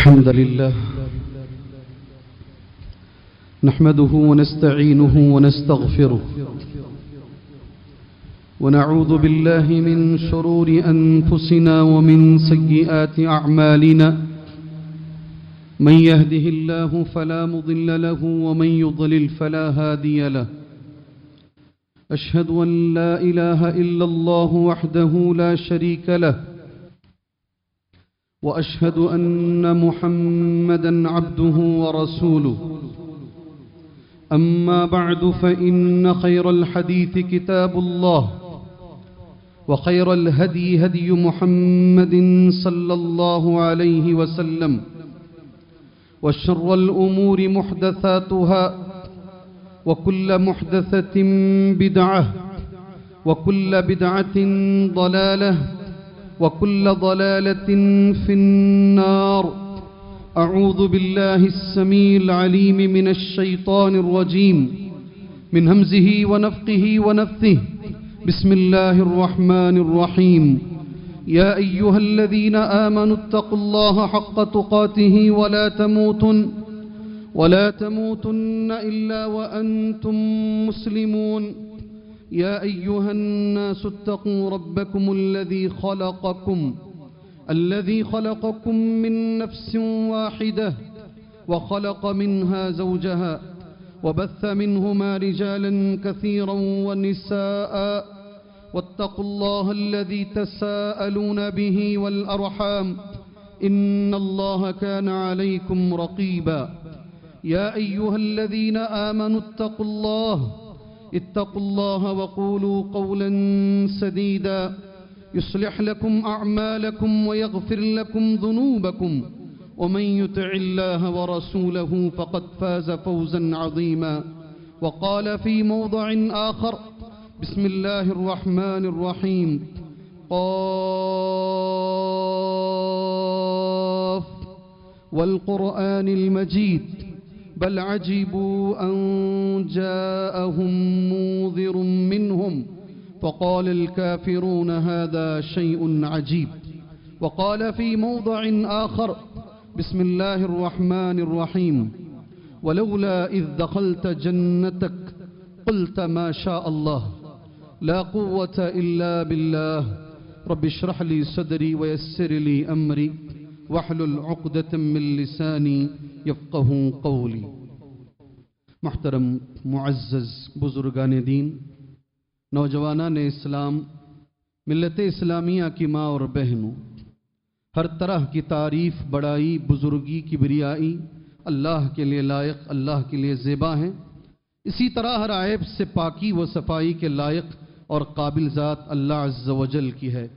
الحمد لله نحمده ونستعينه ونستغفره ونعوذ بالله من شرور أنفسنا ومن سيئات أعمالنا من يهده الله فلا مضل له ومن يضلل فلا هادي له أشهد أن لا إله إلا الله وحده لا شريك له وأشهد أن محمدًا عبده ورسوله أما بعد فإن خير الحديث كتاب الله وخير الهدي هدي محمد صلى الله عليه وسلم وشر الأمور محدثاتها وكل محدثة بدعة وكل بدعة ضلالة وكل ضلالة في النار. أعوذ بالله السميع العليم من الشيطان الرجيم من همزه ونفخه ونفثه. بسم الله الرحمن الرحيم. يا أيها الذين آمنوا اتقوا الله حق تقاته ولا تموتن إلا وأنتم مسلمون. يا أيها الناس اتقوا ربكم الذي خلقكم من نفس واحدة وخلق منها زوجها وبث منهما رجالا كثيرا ونساء واتقوا الله الذي تساءلون به والأرحام إن الله كان عليكم رقيبا. يا أيها الذين آمنوا اتقوا الله وقولوا قولا سديدا يصلح لكم أعمالكم ويغفر لكم ذنوبكم ومن يطع الله ورسوله فقد فاز فوزا عظيما. وقال في موضع آخر بسم الله الرحمن الرحيم. قاف والقرآن المجيد بل عجبوا أن جاءهم منذر منهم فقال الكافرون هذا شيء عجيب. وقال في موضع آخر بسم الله الرحمن الرحيم. ولولا إذ دخلت جنتك قلت ما شاء الله لا قوة إلا بالله رب اشرح لي صدري ويسر لي أمري واحلل عقدة من لساني یفقہ قولی. محترم معزز بزرگان دین، نوجوانان اسلام، ملت اسلامیہ کی ماں اور بہنوں، ہر طرح کی تعریف، بڑائی، بزرگی، کبریائی اللہ کے لیے لائق، اللہ کے لیے زیبا ہیں. اسی طرح ہر عیب سے پاکی و صفائی کے لائق اور قابل ذات اللہ عز و جل کی ہے،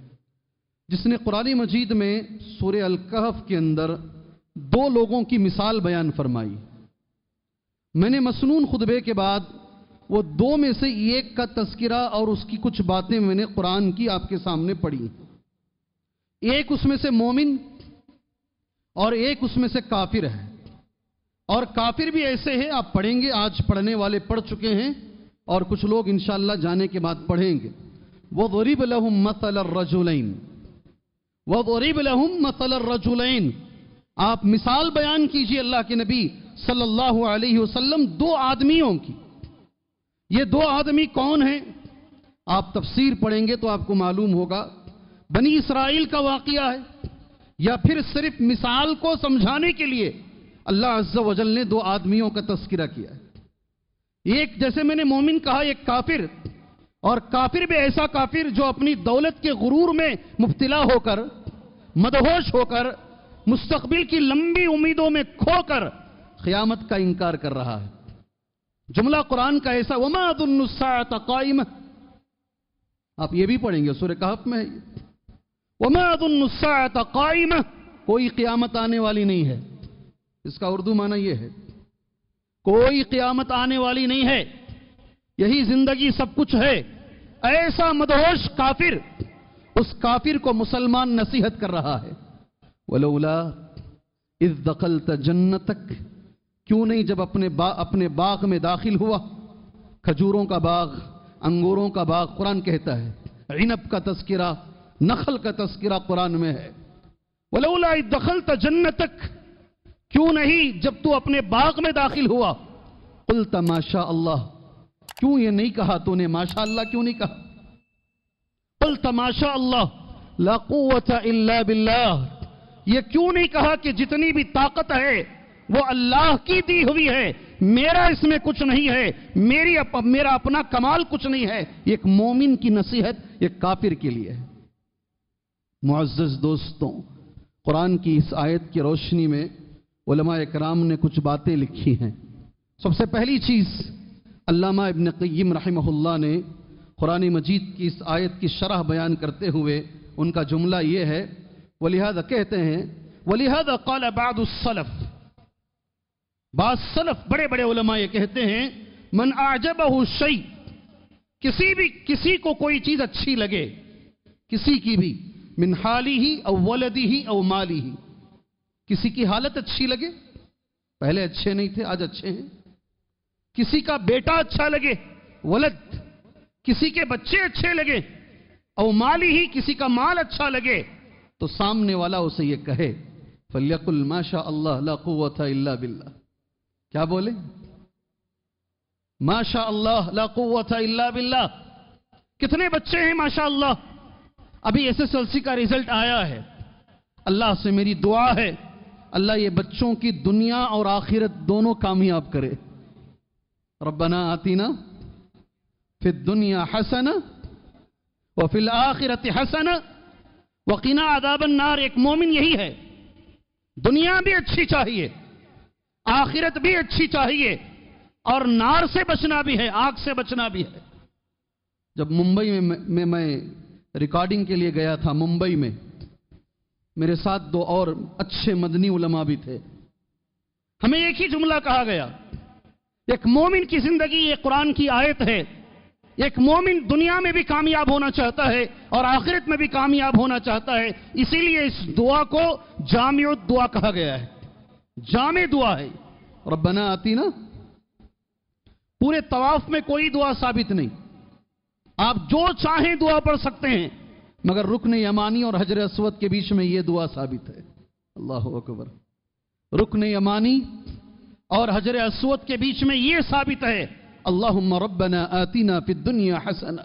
جس نے قرآن مجید میں سورہ الکہف کے اندر دو لوگوں کی مثال بیان فرمائی. میں نے مسنون خطبے کے بعد وہ دو میں سے ایک کا تذکرہ اور اس کی کچھ باتیں میں نے قرآن کی آپ کے سامنے پڑھی. ایک اس میں سے مومن اور ایک اس میں سے کافر ہے، اور کافر بھی ایسے ہیں، آپ پڑھیں گے، آج پڑھنے والے پڑھ چکے ہیں اور کچھ لوگ انشاءاللہ جانے کے بعد پڑھیں گے. وَضْرِبْ لَهُمْ مَثَلَ الرَّجُلَيْنِ وَضْرِبْ لَهُمْ مَثَلَ الرَّجُلَيْنِ. آپ مثال بیان کیجئے اللہ کے نبی صلی اللہ علیہ وسلم دو آدمیوں کی. یہ دو آدمی کون ہیں؟ آپ تفسیر پڑھیں گے تو آپ کو معلوم ہوگا بنی اسرائیل کا واقعہ ہے یا پھر صرف مثال کو سمجھانے کے لیے اللہ عز و جل نے دو آدمیوں کا تذکرہ کیا ہے. ایک جیسے میں نے مومن کہا، ایک کافر، اور کافر بھی ایسا کافر جو اپنی دولت کے غرور میں مبتلا ہو کر، مدہوش ہو کر، مستقبل کی لمبی امیدوں میں کھو کر قیامت کا انکار کر رہا ہے. جملہ قرآن کا ایسا وَمَا أَظُنُّ السَّاعَةَ قَائِمَةً، آپ یہ بھی پڑھیں گے سورہ کہف میں ہے وَمَا أَظُنُّ السَّاعَةَ قَائِمَةً، کوئی قیامت آنے والی نہیں ہے. اس کا اردو معنی یہ ہے کوئی قیامت آنے والی نہیں ہے، یہی زندگی سب کچھ ہے. ایسا مدہوش کافر، اس کافر کو مسلمان نصیحت کر رہا ہے. وَلَوْلَا اِذْ دَخَلْتَ جَنَّتَكَ، کیوں نہیں جب اپنے باغ میں داخل ہوا، کھجوروں کا باغ، انگوروں کا باغ قرآن کہتا ہے، عنب کا تذکرہ، نخل کا تذکرہ قرآن میں ہے. وَلَوْلَا اِذْ دَخَلْتَ جَنَّتَكَ، کیوں نہیں جب تو اپنے باغ میں داخل ہوا قلت ما شاء اللہ، کیوں یہ نہیں کہا تو نے ماشاء اللہ کیوں نہیں کہا؟ قلت ما شاء اللہ لا قوت الا باللہ، یہ کیوں نہیں کہا کہ جتنی بھی طاقت ہے وہ اللہ کی دی ہوئی ہے، میرا اس میں کچھ نہیں ہے، میرا اپنا کمال کچھ نہیں ہے؟ یہ ایک مومن کی نصیحت ایک کافر کے لیے ہے۔ معزز دوستوں، قرآن کی اس آیت کی روشنی میں علماء اکرام نے کچھ باتیں لکھی ہیں۔ سب سے پہلی چیز، علامہ ابن قیم رحمہ اللہ نے قرآن مجید کی اس آیت کی شرح بیان کرتے ہوئے ان کا جملہ یہ ہے، ولہذا کہتے ہیں ولہذا قال بعض السلف، بعض سلف بڑے بڑے علماء یہ کہتے ہیں من اعجبہ شیء، کسی کو کوئی چیز اچھی لگے، کسی کی بھی، من حالہ او ولدہ او مالہ، کسی کی حالت اچھی لگے، پہلے اچھے نہیں تھے آج اچھے ہیں، کسی کا بیٹا اچھا لگے ولد، کسی کے بچے اچھے لگے، او مالی ہی کسی کا مال اچھا لگے، تو سامنے والا اسے یہ کہے فَلْيَقُلْ مَا شَاءَ اللَّهُ لَا قُوَّةَ إِلَّا بِاللَّهِ، کیا بولے؟ ما شاء اللہ لا قوت الا باللہ۔ کتنے بچے ہیں ماشاءاللہ؟ ابھی ایس ایس ایل سی کا رزلٹ آیا ہے، اللہ سے میری دعا ہے اللہ یہ بچوں کی دنیا اور آخرت دونوں کامیاب کرے۔ ربنا آتینا فی الدنیا حسنہ وفی الآخرت حسنہ وقنا عذاب النار۔ ایک مومن یہی ہے، دنیا بھی اچھی چاہیے، آخرت بھی اچھی چاہیے، اور نار سے بچنا بھی ہے، آگ سے بچنا بھی ہے۔ جب ممبئی میں ریکارڈنگ کے لیے گیا تھا، ممبئی میں میرے ساتھ دو اور اچھے مدنی علماء بھی تھے، ہمیں ایک ہی جملہ کہا گیا، ایک مومن کی زندگی یہ قرآن کی آیت ہے، ایک مومن دنیا میں بھی کامیاب ہونا چاہتا ہے اور آخرت میں بھی کامیاب ہونا چاہتا ہے، اسی لیے اس دعا کو جامع دعا کہا گیا ہے، جامع دعا ہے۔ ربنا آتینا، پورے طواف میں کوئی دعا ثابت نہیں، آپ جو چاہیں دعا پڑھ سکتے ہیں، مگر رکن یمانی اور حجر اسود کے بیچ میں یہ دعا ثابت ہے۔ اللہ اکبر، رکن یمانی اور حجر اسود کے بیچ میں یہ ثابت ہے، اللہم ربنا آتنا فی الدنیا حسنہ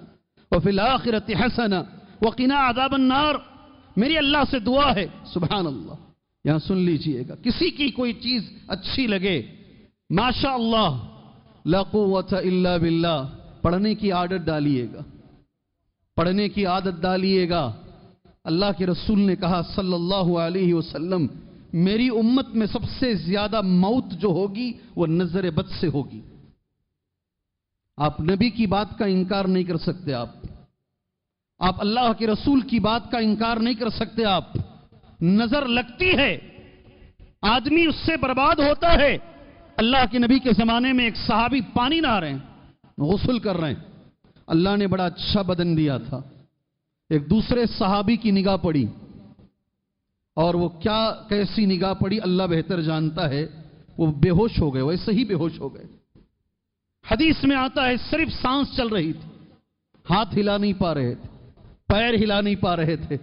وفی الآخرت حسنہ وقنا عذاب النار۔ میری اللہ سے دعا ہے، سبحان اللہ، یہاں سن لیجئے گا، کسی کی کوئی چیز اچھی لگے، ماشاء اللہ لا قوت الا باللہ، پڑھنے کی عادت ڈالیے گا، پڑھنے کی عادت ڈالیے گا۔ اللہ کے رسول نے کہا صلی اللہ علیہ وسلم، میری امت میں سب سے زیادہ موت جو ہوگی وہ نظر بد سے ہوگی۔ آپ نبی کی بات کا انکار نہیں کر سکتے، آپ اللہ کے رسول کی بات کا انکار نہیں کر سکتے، آپ نظر لگتی ہے، آدمی اس سے برباد ہوتا ہے۔ اللہ کے نبی کے زمانے میں ایک صحابی پانی نہ رہے ہیں، غسل کر رہے ہیں، اللہ نے بڑا اچھا بدن دیا تھا، ایک دوسرے صحابی کی نگاہ پڑی، اور وہ کیسی نگاہ پڑی اللہ بہتر جانتا ہے، وہ بے ہوش ہو گئے، ویسے ہی بے ہوش ہو گئے۔ حدیث میں آتا ہے صرف سانس چل رہی تھی، ہاتھ ہلا نہیں پا رہے تھے، پیر ہلا نہیں پا رہے تھے،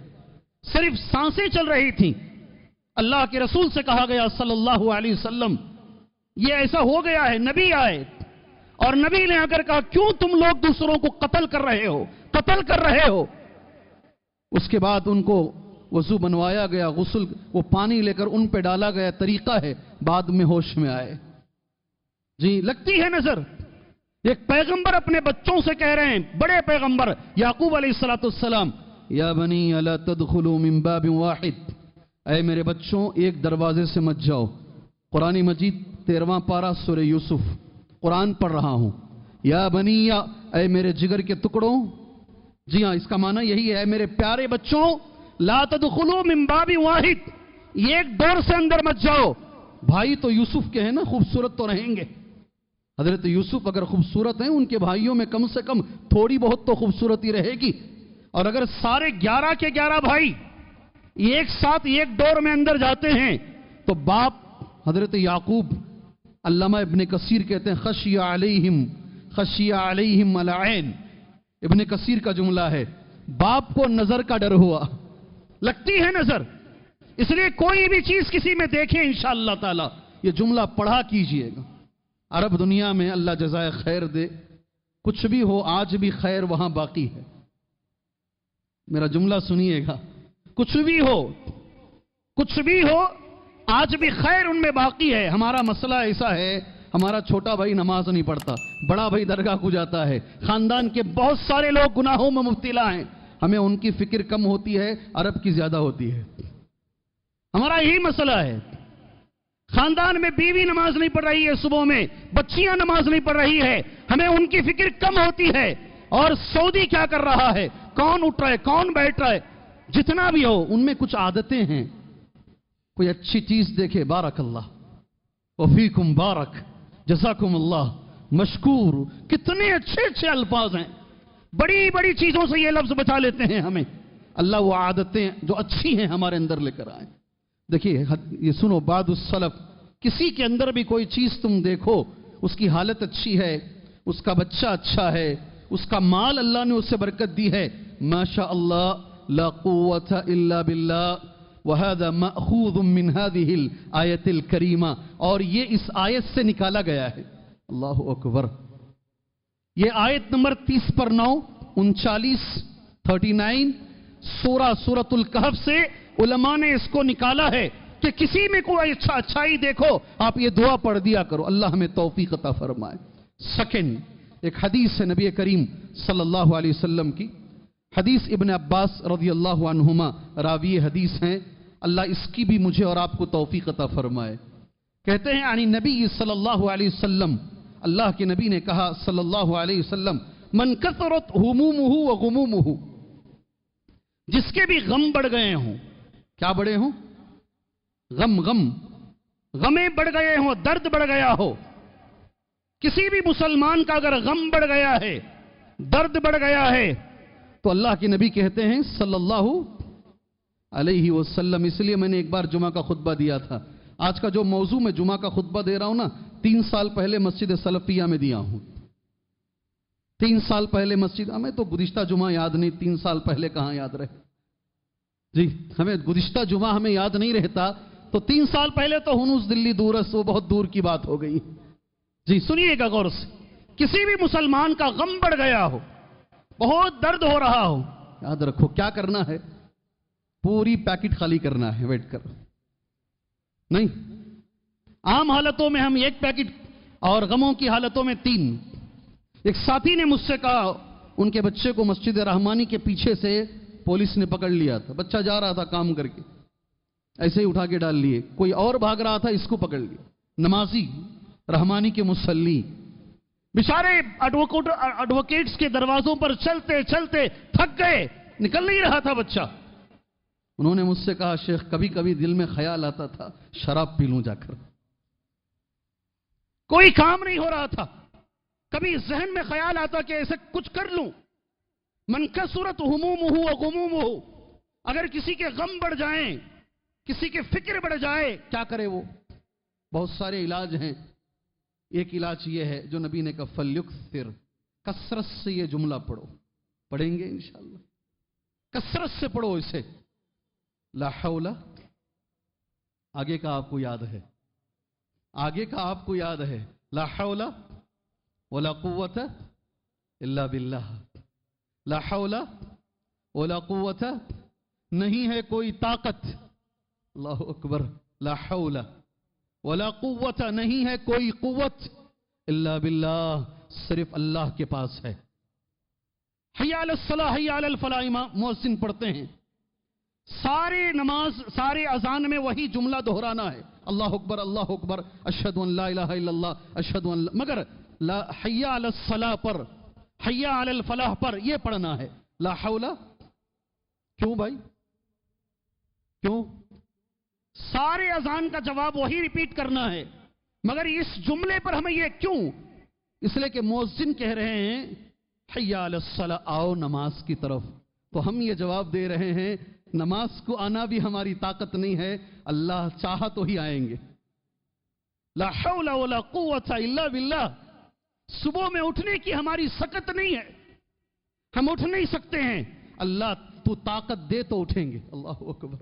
صرف سانسیں چل رہی تھیں۔ اللہ کے رسول سے کہا گیا صلی اللہ علیہ وسلم، یہ ایسا ہو گیا ہے، نبی آئے اور نبی نے آ کر کہا کیوں تم لوگ دوسروں کو قتل کر رہے ہو، قتل کر رہے ہو۔ اس کے بعد ان کو وضو بنوایا گیا، غسل، وہ پانی لے کر ان پہ ڈالا گیا، طریقہ ہے، بعد میں ہوش میں آئے۔ جی لگتی ہے نظر۔ ایک پیغمبر اپنے بچوں سے کہہ رہے ہیں، بڑے پیغمبر یعقوب علیہ السلام، یا بنی لا تدخلوا من باب واحد، اے میرے بچوں ایک دروازے سے مت جاؤ۔ قرآن مجید 13واں پارہ سورہ یوسف، قرآن پڑھ رہا ہوں، یا بنی، اے میرے جگر کے ٹکڑوں، جی ہاں اس کا معنی یہی ہے، اے میرے پیارے بچوں، لا تدخلوا من باب واحد، ایک ڈور سے اندر مت جاؤ۔ بھائی تو یوسف کے ہیں نا، خوبصورت تو رہیں گے، حضرت یوسف اگر خوبصورت ہیں، ان کے بھائیوں میں کم سے کم تھوڑی بہت تو خوبصورتی رہے گی، اور اگر سارے 11 کے 11 بھائی ایک ساتھ ایک ڈور میں اندر جاتے ہیں تو باپ حضرت یعقوب، علامہ ابن کثیر کہتے ہیں خشی علیہم العین، ابن کثیر کا جملہ ہے، باپ کو نظر کا ڈر ہوا، لگتی ہے نظر۔ اس لیے کوئی بھی چیز کسی میں دیکھیں انشاءاللہ تعالی یہ جملہ پڑھا کیجئے گا. عرب دنیا میں اللہ جزائے خیر دے، کچھ بھی ہو آج بھی خیر وہاں باقی ہے. میرا جملہ سنیے گا، کچھ بھی ہو آج بھی خیر ان میں باقی ہے. ہمارا مسئلہ ایسا ہے، ہمارا چھوٹا بھائی نماز نہیں پڑھتا، بڑا بھائی درگاہ کو جاتا ہے، خاندان کے بہت سارے لوگ گناہوں میں مبتلا ہیں. ہمیں ان کی فکر کم ہوتی ہے، عرب کی زیادہ ہوتی ہے. ہمارا یہی مسئلہ ہے. خاندان میں بیوی نماز نہیں پڑھ رہی ہے، صبح میں بچیاں نماز نہیں پڑھ رہی ہے، ہمیں ان کی فکر کم ہوتی ہے. اور سعودی کیا کر رہا ہے، کون اٹھ رہا ہے، کون بیٹھ رہا ہے، جتنا بھی ہو ان میں کچھ عادتیں ہیں. کوئی اچھی چیز دیکھے بارک اللہ وفیکم بارک جزاکم اللہ مشکور، کتنے اچھے اچھے الفاظ ہیں. بڑی بڑی چیزوں سے یہ لفظ بچا لیتے ہیں ہمیں. اللہ وہ عادتیں جو اچھی ہیں ہمارے اندر لے کر آئیں. دیکھیے یہ سنو، بعد السلف، کسی کے اندر بھی کوئی چیز تم دیکھو، اس کی حالت اچھی ہے، اس کا بچہ اچھا ہے، اس کا مال اللہ نے اسے برکت دی ہے، ماشاء اللہ لا قوت الا باللہ. وَهَذَا مَأْخُوذٌ مِّنْ هَذِهِ الْآيَةِ الْكَرِيمَةِ، اور یہ اس آیت سے نکالا گیا ہے. اللہ اکبر. یہ آیت نمبر 30 پر 9 39 39 سورۃ الکہف سے علماء نے اس کو نکالا ہے کہ کسی میں کوئی اچھائی دیکھو آپ یہ دعا پڑھ دیا کرو، اللہ ہمیں توفیق عطا فرمائے. سیکنڈ، ایک حدیث ہے نبی کریم صلی اللہ علیہ وسلم کی، حدیث ابن عباس رضی اللہ عنہما راوی حدیث ہیں، اللہ اس کی بھی مجھے اور آپ کو توفیق عطا فرمائے. کہتے ہیں عن نبی صلی اللہ علیہ وسلم، اللہ کے نبی نے کہا صلی اللہ علیہ وسلم، من کثرت ہمومہ وغمومہ، جس کے بھی غم بڑھ گئے ہوں، کیا بڑھے ہوں؟ غمیں بڑھ گئے ہوں، درد بڑھ گیا ہو. کسی بھی مسلمان کا اگر غم بڑھ گیا ہے، درد بڑھ گیا ہے، تو اللہ کے نبی کہتے ہیں صلی اللہ علیہ وسلم. اس لیے میں نے ایک بار جمعہ کا خطبہ دیا تھا. آج کا جو موضوع میں جمعہ کا خطبہ دے رہا ہوں نا، 3 سال پہلے مسجد سلفیہ میں دیا ہوں. 3 سال پہلے مسجد، ہمیں تو گزشتہ جمعہ یاد نہیں، 3 سال پہلے کہاں یاد رہے جی. ہمیں گزشتہ جمعہ ہمیں یاد نہیں رہتا تو 3 سال پہلے تو ہنوز دلی دورس، وہ بہت دور کی بات ہو گئی جی. سنیے گا غور سے، کسی بھی مسلمان کا غم بڑھ گیا ہو، بہت درد ہو رہا ہو، یاد رکھو کیا کرنا ہے، پوری پیکٹ خالی کرنا ہے. ویٹ کر نہیں، عام حالتوں میں ہم 1 پیکٹ اور غموں کی حالتوں میں 3. ایک ساتھی نے مجھ سے کہا ان کے بچے کو مسجد رحمانی کے پیچھے سے پولیس نے پکڑ لیا تھا، بچہ جا رہا تھا کام کر کے، ایسے ہی اٹھا کے ڈال لیے. کوئی اور بھاگ رہا تھا، اس کو پکڑ لیا. نمازی رحمانی کے مصلی بیچارے ایڈوکیٹس کے دروازوں پر چلتے چلتے تھک گئے، نکل نہیں رہا تھا بچہ. انہوں نے مجھ سے کہا شیخ کبھی کبھی دل میں خیال آتا تھا شراب پی لوں جا کر، کوئی کام نہیں ہو رہا تھا. کبھی ذہن میں خیال آتا کہ ایسے کچھ کر لوں. من کثرت ہمومہ وغمومہ، اگر کسی کے غم بڑھ جائیں، کسی کے فکر بڑھ جائے، کیا کرے وہ؟ بہت سارے علاج ہیں. ایک علاج یہ ہے جو نبی نے کہا فلیکثر، کثرت سے یہ جملہ پڑھو. پڑھیں گے انشاءاللہ، کثرت سے پڑھو اسے. لا حول، آگے کا آپ کو یاد ہے، آگے کا آپ کو یاد ہے، لا حول ولا قوت الا باللہ. لا حول ولا قوت، نہیں ہے کوئی طاقت، اللہ اکبر، لا حول ولا قوت، نہیں ہے کوئی قوت، الا باللہ، صرف اللہ کے پاس ہے. حی علی الصلاۃ حی علی الفلاح مؤذن پڑھتے ہیں، سارے نماز سارے اذان میں وہی جملہ دہرانا ہے، اللہ اکبر اشہد ان لا الہ الا اللہ اشہد ان لا، مگر لا حی علی الصلاۃ پر، حی علی الفلاح پر یہ پڑھنا ہے. لا حول، کیوں بھائی کیوں؟ سارے اذان کا جواب وہی ریپیٹ کرنا ہے، مگر اس جملے پر ہمیں یہ کیوں؟ اس لیے کہ مؤذن کہہ رہے ہیں حی علی الصلاۃ، آؤ نماز کی طرف، تو ہم یہ جواب دے رہے ہیں نماز کو آنا بھی ہماری طاقت نہیں ہے، اللہ چاہا تو ہی آئیں گے. لا حول ولا قوت الا باللہ. صبح میں اٹھنے کی ہماری سکت نہیں ہے، ہم اٹھ نہیں سکتے ہیں، اللہ تو طاقت دے تو اٹھیں گے. اللہ اکبر.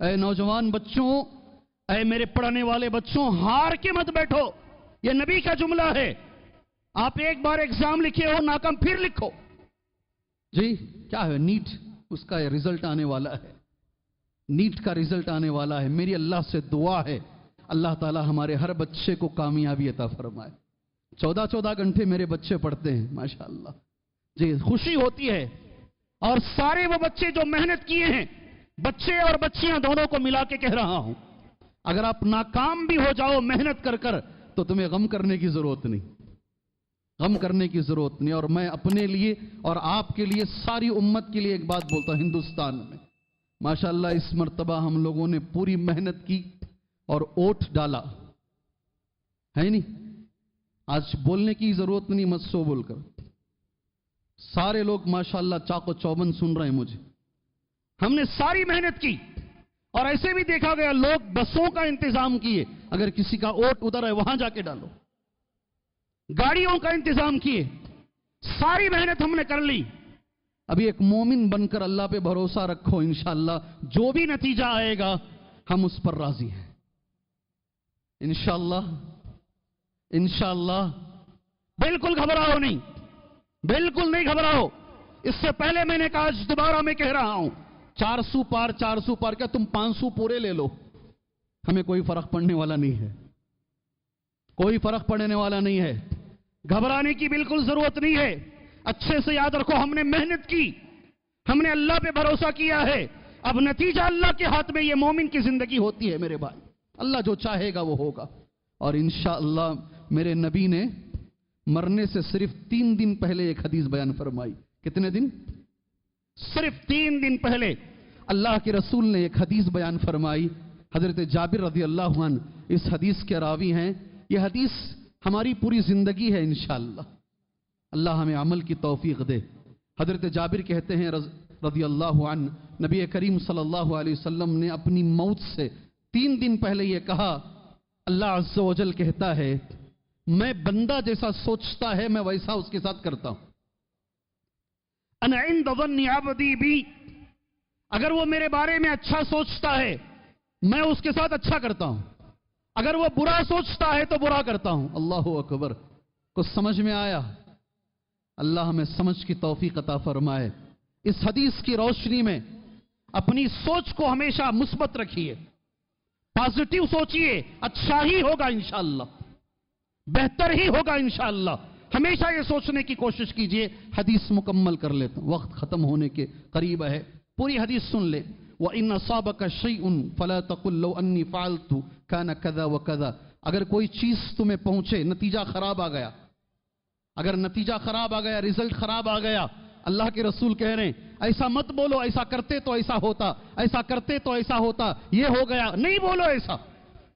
اے نوجوان بچوں، اے میرے پڑھنے والے بچوں، ہار کے مت بیٹھو، یہ نبی کا جملہ ہے۔ آپ ایک بار ایگزام لکھے ہو، ناکام، پھر لکھو۔ جی کیا ہے؟ نیٹ، اس کا رزلٹ آنے والا ہے، نیٹ کا رزلٹ آنے والا ہے۔ میری اللہ سے دعا ہے اللہ تعالی ہمارے ہر بچے کو کامیابی عطا فرمائے۔ 14 گھنٹے میرے بچے پڑھتے ہیں ماشاءاللہ، جی خوشی ہوتی ہے۔ اور سارے وہ بچے جو محنت کیے ہیں، بچے اور بچیاں دونوں کو ملا کے کہہ رہا ہوں، اگر آپ ناکام بھی ہو جاؤ محنت کر کر تو تمہیں غم کرنے کی ضرورت نہیں، غم کرنے کی ضرورت نہیں۔ اور میں اپنے لیے اور آپ کے لیے، ساری امت کے لیے ایک بات بولتا ہوں، ہندوستان میں ماشاءاللہ اس مرتبہ ہم لوگوں نے پوری محنت کی اور ووٹ ڈالا ہے نہیں۔ آج بولنے کی ضرورت نہیں، مت سو بول کر، سارے لوگ ماشاءاللہ چاق و چوبند سن رہے ہیں مجھے۔ ہم نے ساری محنت کی، اور ایسے بھی دیکھا گیا لوگ بسوں کا انتظام کیے، اگر کسی کا ووٹ ادھر ہے وہاں جا کے ڈالو، گاڑیوں کا انتظام کیے، ساری محنت ہم نے کر لی۔ ابھی ایک مومن بن کر اللہ پہ بھروسہ رکھو، انشاءاللہ جو بھی نتیجہ آئے گا ہم اس پر راضی ہیں انشاءاللہ، انشاءاللہ۔ بالکل گھبراؤ نہیں، بالکل نہیں گھبراؤ۔ اس سے پہلے میں نے کہا، آج دوبارہ میں کہہ رہا ہوں، 400 پار 400 پار، کیا تم 500 پورے لے لو، ہمیں کوئی فرق پڑنے والا نہیں ہے، کوئی فرق پڑنے والا نہیں ہے۔ گھبرانے کی بالکل ضرورت نہیں ہے۔ اچھے سے یاد رکھو، ہم نے محنت کی، ہم نے اللہ پہ بھروسہ کیا ہے، اب نتیجہ اللہ کے ہاتھ میں۔ یہ مومن کی زندگی ہوتی ہے میرے بھائی، اللہ جو چاہے گا وہ ہوگا۔ اور انشاءاللہ میرے نبی نے مرنے سے صرف 3 دن پہلے ایک حدیث بیان فرمائی۔ کتنے دن؟ صرف 3 دن پہلے اللہ کے رسول نے ایک حدیث بیان فرمائی۔ حضرت جابر رضی اللہ عنہ اس حدیث کے راوی ہیں۔ یہ حدیث ہماری پوری زندگی ہے انشاءاللہ، اللہ ہمیں عمل کی توفیق دے۔ حضرت جابر کہتے ہیں رضی اللہ عنہ، نبی کریم صلی اللہ علیہ وسلم نے اپنی موت سے 3 دن پہلے یہ کہا، اللہ عز و جل کہتا ہے، میں بندہ جیسا سوچتا ہے میں ویسا اس کے ساتھ کرتا ہوں۔ انا عند ظن عبدی بی، اگر وہ میرے بارے میں اچھا سوچتا ہے میں اس کے ساتھ اچھا کرتا ہوں، اگر وہ برا سوچتا ہے تو برا کرتا ہوں۔ اللہ اکبر۔ کچھ سمجھ میں آیا؟ اللہ ہمیں سمجھ کی توفیق عطا فرمائے۔ اس حدیث کی روشنی میں اپنی سوچ کو ہمیشہ مثبت رکھیے، پازیٹیو سوچئے، اچھا ہی ہوگا انشاءاللہ، بہتر ہی ہوگا انشاءاللہ۔ ہمیشہ یہ سوچنے کی کوشش کیجئے۔ حدیث مکمل کر لیتا ہوں، وقت ختم ہونے کے قریب ہے، پوری حدیث سن لے۔ وَإِنَّ أَصَابَكَ شَيْءٌ فَلَا تَقُلْ لَوْ أَنِّي فَعَلْتُ كَانَ كَذَا وَكَذَا۔ اگر کوئی چیز تمہیں پہنچے، نتیجہ خراب آ گیا، اگر نتیجہ خراب آ گیا، رزلٹ خراب آ گیا، اللہ کے رسول کہہ رہے ہیں ایسا مت بولو، ایسا کرتے تو ایسا ہوتا، ایسا کرتے تو ایسا ہوتا، یہ ہو گیا، نہیں بولو ایسا۔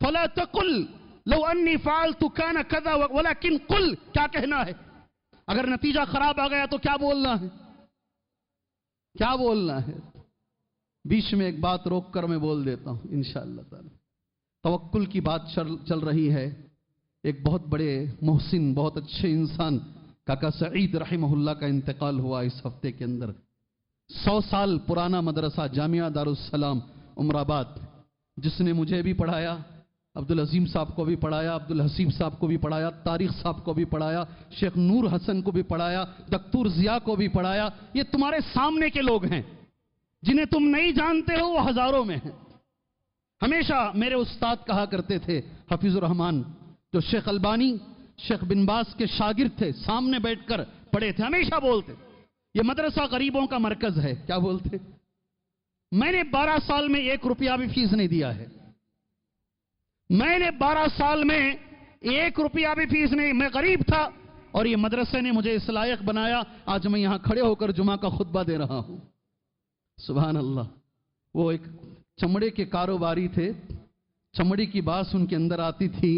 فَلَا تَقُلْ لَوْ أَنِّي فَعَلْتُ كَانَ كَذَا وَلَكِنْ قُلْ، کیا کہنا ہے؟ اگر نتیجہ خراب آ گیا تو کیا بولنا ہے؟ کیا بولنا ہے؟ بیچ میں ایک بات روک کر میں بول دیتا ہوں انشاءاللہ تعالی۔ توکل کی بات چل رہی ہے۔ ایک بہت بڑے محسن، بہت اچھے انسان کاکا سعید رحمہ اللہ کا انتقال ہوا اس ہفتے کے اندر۔ 100 سال پرانا مدرسہ جامعہ دارالسلام عمرآباد، جس نے مجھے بھی پڑھایا، عبدالعظیم صاحب کو بھی پڑھایا، عبدالحسیب صاحب کو بھی پڑھایا، طارق صاحب کو بھی پڑھایا، شیخ نور حسن کو بھی پڑھایا، دکتور ضیاء کو بھی پڑھایا۔ یہ تمہارے سامنے کے لوگ ہیں، جنہیں تم نہیں جانتے ہو وہ ہزاروں میں ہیں۔ ہمیشہ میرے استاد کہا کرتے تھے حفیظ الرحمان، جو شیخ البانی، شیخ بن باز کے شاگرد تھے، سامنے بیٹھ کر پڑھے تھے، ہمیشہ بولتے یہ مدرسہ غریبوں کا مرکز ہے۔ کیا بولتے؟ میں نے 12 سال میں 1 روپیہ بھی فیس نہیں دیا ہے، میں نے 12 سال میں 1 روپیہ بھی فیس نہیں، میں غریب تھا اور یہ مدرسے نے مجھے اس لائق بنایا، آج میں یہاں کھڑے ہو کر جمعہ کا خطبہ دے رہا ہوں۔ سبحان اللہ۔ وہ ایک چمڑے کے کاروباری تھے، چمڑی کی بات ان کے اندر آتی تھی،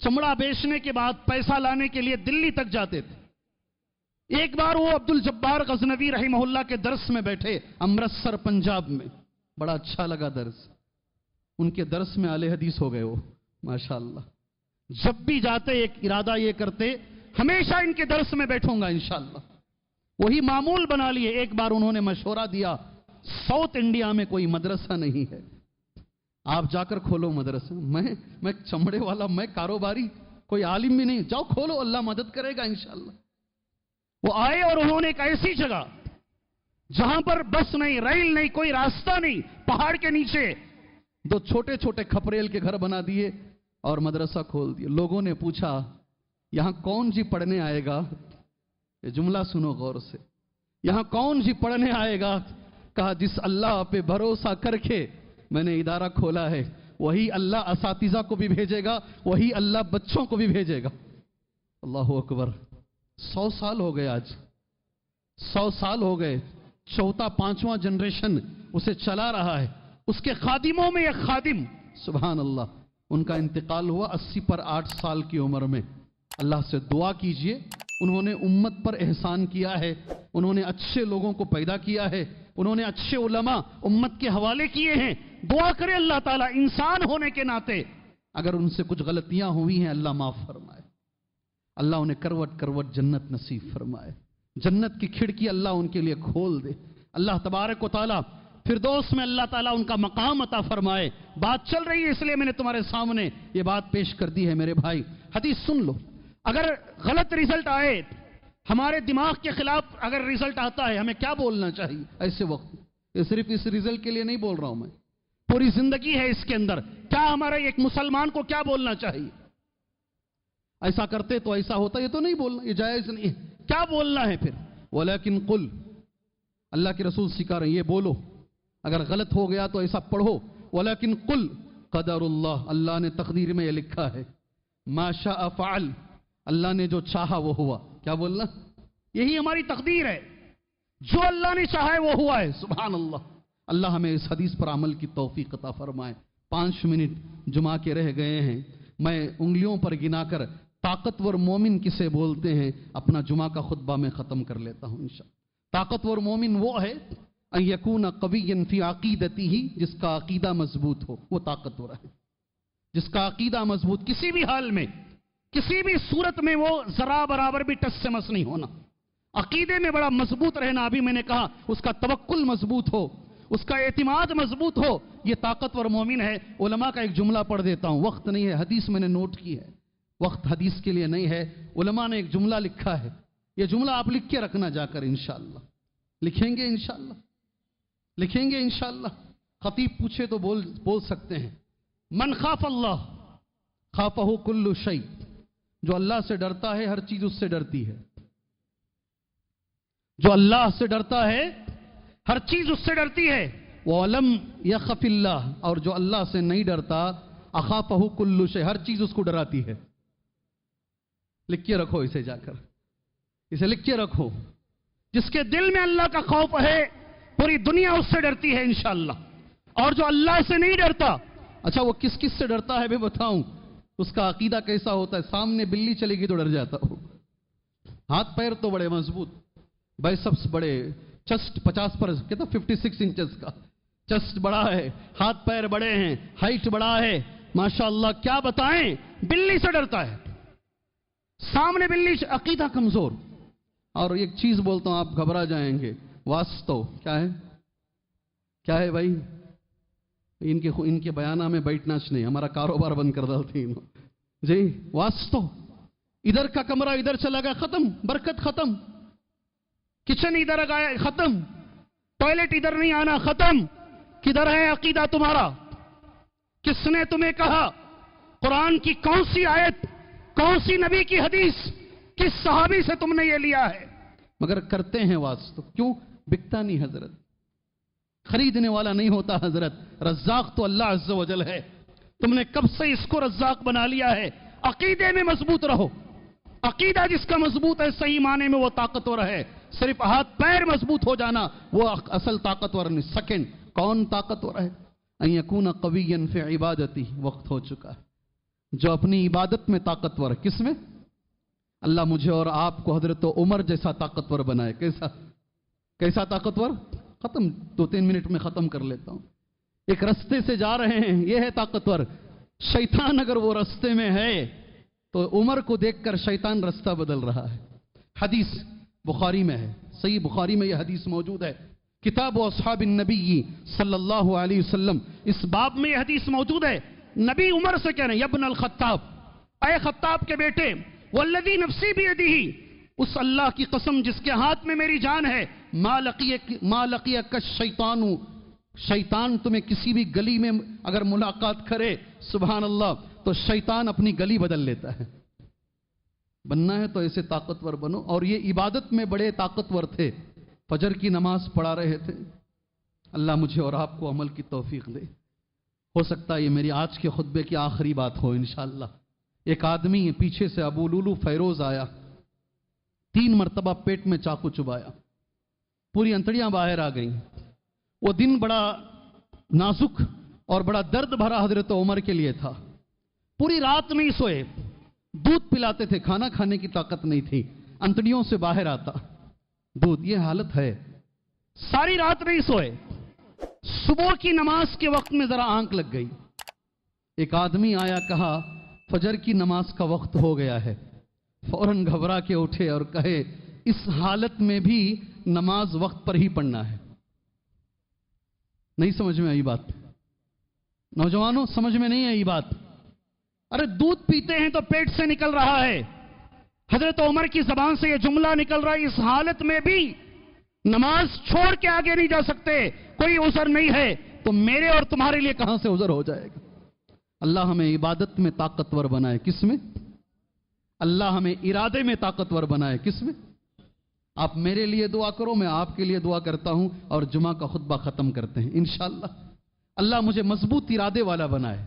چمڑا بیچنے کے بعد پیسہ لانے کے لیے دلی تک جاتے تھے۔ ایک بار وہ عبدالجبار غزنوی رحمہ اللہ کے درس میں بیٹھے، امرتسر پنجاب میں، بڑا اچھا لگا درس، ان کے درس میں اہل حدیث ہو گئے وہ ماشاءاللہ۔ جب بھی جاتے ایک ارادہ یہ کرتے، ہمیشہ ان کے درس میں بیٹھوں گا انشاءاللہ، وہی معمول بنا لیے۔ ایک بار انہوں نے مشورہ دیا، ساؤتھ انڈیا میں کوئی مدرسہ نہیں ہے، آپ جا کر کھولو مدرسہ. میں چمڑے والا, میں کاروباری, کوئی عالم بھی نہیں. جاؤ کھولو, اللہ مدد کرے گا انشاءاللہ. وہ آئے اور انہوں نے ایک ایسی جگہ جہاں پر بس نہیں, ریل نہیں, کوئی راستہ نہیں, پہاڑ کے نیچے 2 چھوٹے چھوٹے کھپریل کے گھر بنا دیے اور مدرسہ کھول دیے. لوگوں نے پوچھا یہاں کون جی پڑھنے آئے گا؟ یہ جملہ سنو غور سے. یہاں کون جی پڑھنے آئے گا؟ کہا جس اللہ پہ بھروسہ کر کے میں نے ادارہ کھولا ہے, وہی اللہ اساتذہ کو بھی بھیجے گا, وہی اللہ بچوں کو بھی بھیجے گا. اللہ اکبر. 100 سال ہو گئے, آج 100 سال ہو گئے. 4واں 5واں جنریشن اسے چلا رہا ہے. اس کے خادموں میں ایک خادم, سبحان اللہ, ان کا انتقال ہوا 80 پر 8 سال کی عمر میں. اللہ سے دعا کیجئے, انہوں نے امت پر احسان کیا ہے, انہوں نے اچھے لوگوں کو پیدا کیا ہے, انہوں نے اچھے علماء امت کے حوالے کیے ہیں. دعا کرے اللہ تعالیٰ انسان ہونے کے ناطے اگر ان سے کچھ غلطیاں ہوئی ہیں اللہ معاف فرمائے, اللہ انہیں کروٹ کروٹ جنت نصیب فرمائے, جنت کی کھڑکی اللہ ان کے لیے کھول دے. اللہ تبارک و تعالیٰ فردوس میں اللہ تعالیٰ ان کا مقام عطا فرمائے. بات چل رہی ہے اس لیے میں نے تمہارے سامنے یہ بات پیش کر دی ہے. میرے بھائی حدیث سن لو. اگر غلط رزلٹ آئے, ہمارے دماغ کے خلاف اگر رزلٹ آتا ہے, ہمیں کیا بولنا چاہیے ایسے وقت؟ یہ صرف اس رزلٹ کے لیے نہیں بول رہا ہوں میں, پوری زندگی ہے اس کے اندر. کیا ہمارا ایک مسلمان کو کیا بولنا چاہیے؟ ایسا کرتے تو ایسا ہوتا, یہ تو نہیں بولنا, یہ جائز نہیں ہے. کیا بولنا ہے پھر؟ ولیکن قل, اللہ کے رسول سکھا رہے ہیں یہ بولو. اگر غلط ہو گیا تو ایسا پڑھو, ولیکن قل قدر اللہ, اللہ نے تقدیر میں یہ لکھا ہے, ما شاء فعل, اللہ نے جو چاہا وہ ہوا. کیا بولنا؟ یہی ہماری تقدیر ہے, جو اللہ نے چاہا ہے وہ ہوا ہے. سبحان اللہ. اللہ ہمیں اس حدیث پر عمل کی توفیق عطا فرمائے. 5 منٹ جمعہ کے رہ گئے ہیں. میں انگلیوں پر گنا کر طاقتور مومن کسے بولتے ہیں اپنا جمعہ کا خطبہ میں ختم کر لیتا ہوں انشاءاللہ. طاقتور مومن وہ ہے ان یکون قویا فی عقیدتہ, جس کا عقیدہ مضبوط ہو, وہ طاقتور ہے. جس کا عقیدہ مضبوط, کسی بھی حال میں, کسی بھی صورت میں وہ ذرا برابر بھی ٹس سے مس نہیں ہونا. عقیدے میں بڑا مضبوط رہنا. ابھی میں نے کہا اس کا توکل مضبوط ہو, اس کا اعتماد مضبوط ہو, یہ طاقتور مومن ہے. علماء کا ایک جملہ پڑھ دیتا ہوں, وقت نہیں ہے, حدیث میں نے نوٹ کی ہے, وقت حدیث کے لیے نہیں ہے. علماء نے ایک جملہ لکھا ہے, یہ جملہ آپ لکھ کے رکھنا جا کر انشاءاللہ. لکھیں گے انشاءاللہ, لکھیں گے انشاءاللہ. خطیب پوچھے تو بول سکتے ہیں. من خاف اللہ خافہ کل شیء, جو اللہ سے ڈرتا ہے ہر چیز اس سے ڈرتی ہے. جو اللہ سے ڈرتا ہے ہر چیز اس سے ڈرتی ہے. وَلَمْ يَخَفِ اللَّهِ, اور جو اللہ سے نہیں ڈرتا اخافہ کل شیء, ہر چیز اس کو ڈراتی ہے. لکھ کے رکھو اسے, جا کر اسے لکھ کے رکھو. جس کے دل میں اللہ کا خوف ہے پوری دنیا اس سے ڈرتی ہے انشاءاللہ. اور جو اللہ سے نہیں ڈرتا, اچھا وہ کس کس سے ڈرتا ہے میں بتاؤں, اس کا عقیدہ کیسا ہوتا ہے. سامنے بلی چلے گی تو ڈر جاتا ہو, ہاتھ پیر تو بڑے مضبوط, بائسپس بڑے, چسٹ 50 پر کہتا 56 انچز کا چسٹ بڑا ہے, ہاتھ پیر بڑے ہیں, ہائٹ بڑا ہے, ماشاءاللہ. کیا بتائیں, بلی سے ڈرتا ہے. سامنے بلی, عقیدہ کمزور. اور ایک چیز بولتا ہوں, آپ گھبرا جائیں گے, واسطو کیا ہے؟ کیا ہے بھائی؟ ان کے بیانہ میں بیٹھنا نہیں, ہمارا کاروبار بند کر ڈالتے ہیں جی. واسطو, ادھر کا کمرہ ادھر چلا گیا, ختم, برکت ختم. کچن ادھر گیا, ختم. ٹوائلٹ ادھر نہیں آنا, ختم. کدھر ہے عقیدہ تمہارا؟ کس نے تمہیں کہا؟ قرآن کی کون سی آیت, کون سی نبی کی حدیث, کس صحابی سے تم نے یہ لیا ہے؟ مگر کرتے ہیں واسطو. کیوں؟ بکتا نہیں حضرت, خریدنے والا نہیں ہوتا حضرت. رزاق تو اللہ عز و جل ہے. تم نے کب سے اس کو رزاق بنا لیا ہے؟ عقیدے میں مضبوط رہو. عقیدہ جس کا مضبوط ہے صحیح معنی میں وہ طاقتور ہے. صرف ہاتھ پیر مضبوط ہو جانا وہ اصل طاقتور نہیں. سیکنڈ, کون طاقتور ہے؟ ان یکون قویا فی عبادتی, وقت ہو چکا ہے. جو اپنی عبادت میں طاقتور ہے, کس میں؟ اللہ مجھے اور آپ کو حضرت عمر جیسا طاقتور بنائے. کیسا طاقتور؟ ختم, 2-3 منٹ میں ختم کر لیتا ہوں. ایک رستے سے جا رہے ہیں, یہ ہے طاقتور. شیطان اگر وہ رستے میں ہے تو عمر کو دیکھ کر شیطان رستہ بدل رہا ہے. حدیث بخاری میں ہے, صحیح بخاری میں یہ حدیث موجود ہے. کتاب و اصحاب النبی صلی اللہ علیہ وسلم، اس باب میں یہ حدیث موجود ہے. نبی عمر سے کہہ رہے ہیں یبن الخطاب، اے خطاب کے بیٹے، والذی نفسی بیدہ، اس اللہ کی قسم جس کے ہاتھ میں میری جان ہے، ما لقیک الشیطان، شیطان تمہیں کسی بھی گلی میں اگر ملاقات کرے سبحان اللہ تو شیطان اپنی گلی بدل لیتا ہے. بننا ہے تو ایسے طاقتور بنو. اور یہ عبادت میں بڑے طاقتور تھے، فجر کی نماز پڑھا رہے تھے. اللہ مجھے اور آپ کو عمل کی توفیق دے. ہو سکتا ہے یہ میری آج کے خطبے کی آخری بات ہو انشاءاللہ. ایک آدمی پیچھے سے ابو لولو فیروز آیا، 3 مرتبہ پیٹ میں چاقو چبایا، پوری انتڑیاں باہر آ گئیں. وہ دن بڑا نازک اور بڑا درد بھرا حضرت عمر کے لیے تھا. پوری رات نہیں سوئے، دودھ پلاتے تھے، کھانا کھانے کی طاقت نہیں تھی، انتڑیوں سے باہر آتا دودھ. یہ حالت ہے، ساری رات نہیں سوئے. صبح کی نماز کے وقت میں ذرا آنکھ لگ گئی. ایک آدمی آیا، کہا فجر کی نماز کا وقت ہو گیا ہے. فوراً گھبرا کے اٹھے اور کہے اس حالت میں بھی نماز وقت پر ہی پڑھنا ہے. نہیں سمجھ میں آئی بات؟ نوجوانوں سمجھ میں نہیں آئی بات؟ ارے دودھ پیتے ہیں تو پیٹ سے نکل رہا ہے. حضرت عمر کی زبان سے یہ جملہ نکل رہا ہے، اس حالت میں بھی نماز چھوڑ کے آگے نہیں جا سکتے، کوئی عذر نہیں ہے. تو میرے اور تمہارے لیے کہاں سے عذر ہو جائے گا؟ اللہ ہمیں عبادت میں طاقتور بنائے. کس میں؟ اللہ ہمیں ارادے میں طاقتور بنائے. کس میں؟ آپ میرے لیے دعا کرو، میں آپ کے لیے دعا کرتا ہوں اور جمعہ کا خطبہ ختم کرتے ہیں انشاءاللہ. اللہ مجھے مضبوط ارادے والا بنائے،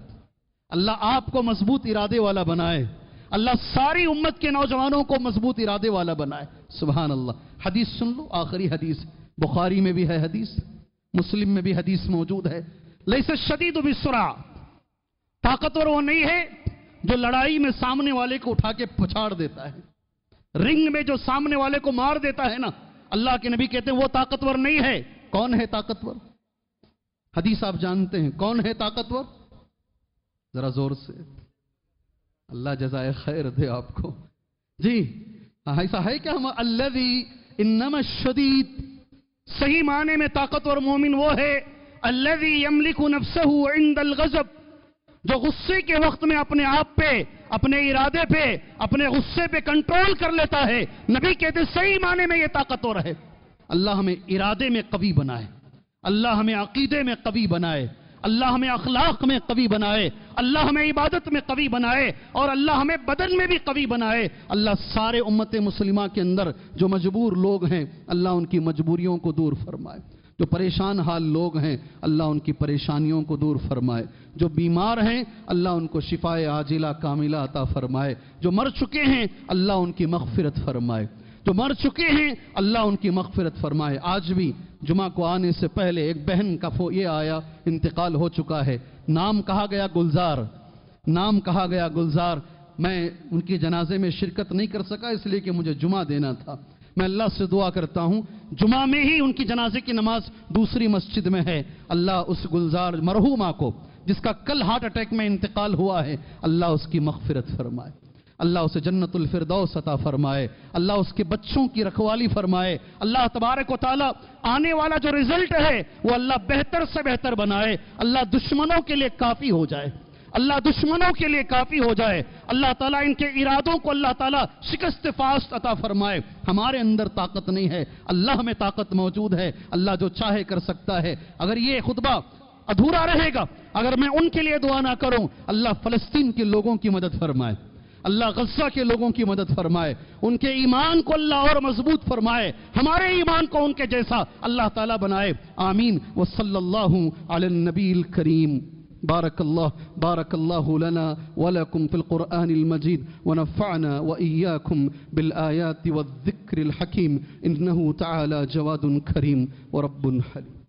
اللہ آپ کو مضبوط ارادے والا بنائے، اللہ ساری امت کے نوجوانوں کو مضبوط ارادے والا بنائے. سبحان اللہ. حدیث سن لو، آخری حدیث، بخاری میں بھی ہے حدیث، مسلم میں بھی حدیث موجود ہے. لیس الشدید بالسرعہ، طاقتور وہ نہیں ہے جو لڑائی میں سامنے والے کو اٹھا کے پچھاڑ دیتا ہے، رنگ میں جو سامنے والے کو مار دیتا ہے نا. اللہ کے نبی کہتے ہیں وہ طاقتور نہیں ہے. کون ہے طاقتور؟ حدیث آپ جانتے ہیں، کون ہے طاقتور؟ ذرا زور سے، اللہ جزائے خیر دے آپ کو. جی ایسا ہے کیا؟ ہم الذی انما الشدید، صحیح معنی میں طاقتور مومن وہ ہے الذی یملک نفسہ عند الغضب، جو غصے کے وقت میں اپنے آپ پہ، اپنے ارادے پہ، اپنے غصے پہ کنٹرول کر لیتا ہے. نبی کہتے ہیں صحیح معنی میں یہ طاقتور ہے. اللہ ہمیں ارادے میں قوی بنائے، اللہ ہمیں عقیدے میں قوی بنائے، اللہ ہمیں اخلاق میں قوی بنائے، اللہ ہمیں عبادت میں قوی بنائے، اور اللہ ہمیں بدن میں بھی قوی بنائے. اللہ سارے امت مسلمہ کے اندر جو مجبور لوگ ہیں اللہ ان کی مجبوریوں کو دور فرمائے، جو پریشان حال لوگ ہیں اللہ ان کی پریشانیوں کو دور فرمائے، جو بیمار ہیں اللہ ان کو شفائے عاجلہ کاملہ عطا فرمائے، جو مر چکے ہیں اللہ ان کی مغفرت فرمائے، جو مر چکے ہیں اللہ ان کی مغفرت فرمائے. آج بھی جمعہ کو آنے سے پہلے ایک بہن کا یہ آیا، انتقال ہو چکا ہے، نام کہا گیا گلزار، نام کہا گیا گلزار. میں ان کی جنازے میں شرکت نہیں کر سکا اس لیے کہ مجھے جمعہ دینا تھا. میں اللہ سے دعا کرتا ہوں جمعہ میں ہی ان کی جنازے کی نماز دوسری مسجد میں ہے. اللہ اس گلزار مرحومہ کو جس کا کل ہارٹ اٹیک میں انتقال ہوا ہے اللہ اس کی مغفرت فرمائے، اللہ اسے جنت الفردوس عطا فرمائے، اللہ اس کے بچوں کی رکھوالی فرمائے. اللہ تبارک و تعالی آنے والا جو رزلٹ ہے وہ اللہ بہتر سے بہتر بنائے. اللہ دشمنوں کے لیے کافی ہو جائے، اللہ دشمنوں کے لیے کافی ہو جائے. اللہ تعالیٰ ان کے ارادوں کو اللہ تعالیٰ شکست فاست عطا فرمائے. ہمارے اندر طاقت نہیں ہے، اللہ میں طاقت موجود ہے. اللہ جو چاہے کر سکتا ہے. اگر یہ خطبہ ادھورا رہے گا اگر میں ان کے لیے دعا نہ کروں، اللہ فلسطین کے لوگوں کی مدد فرمائے، اللہ غزہ کے لوگوں کی مدد فرمائے، ان کے ایمان کو اللہ اور مضبوط فرمائے، ہمارے ایمان کو ان کے جیسا اللہ تعالیٰ بنائے. آمین. وصلی اللہ علی النبی الکریم. بارك الله لنا ولكم في القرآن المجيد ونفعنا وإياكم بالآيات والذكر الحكيم إنه تعالى جواد كريم ورب حليم.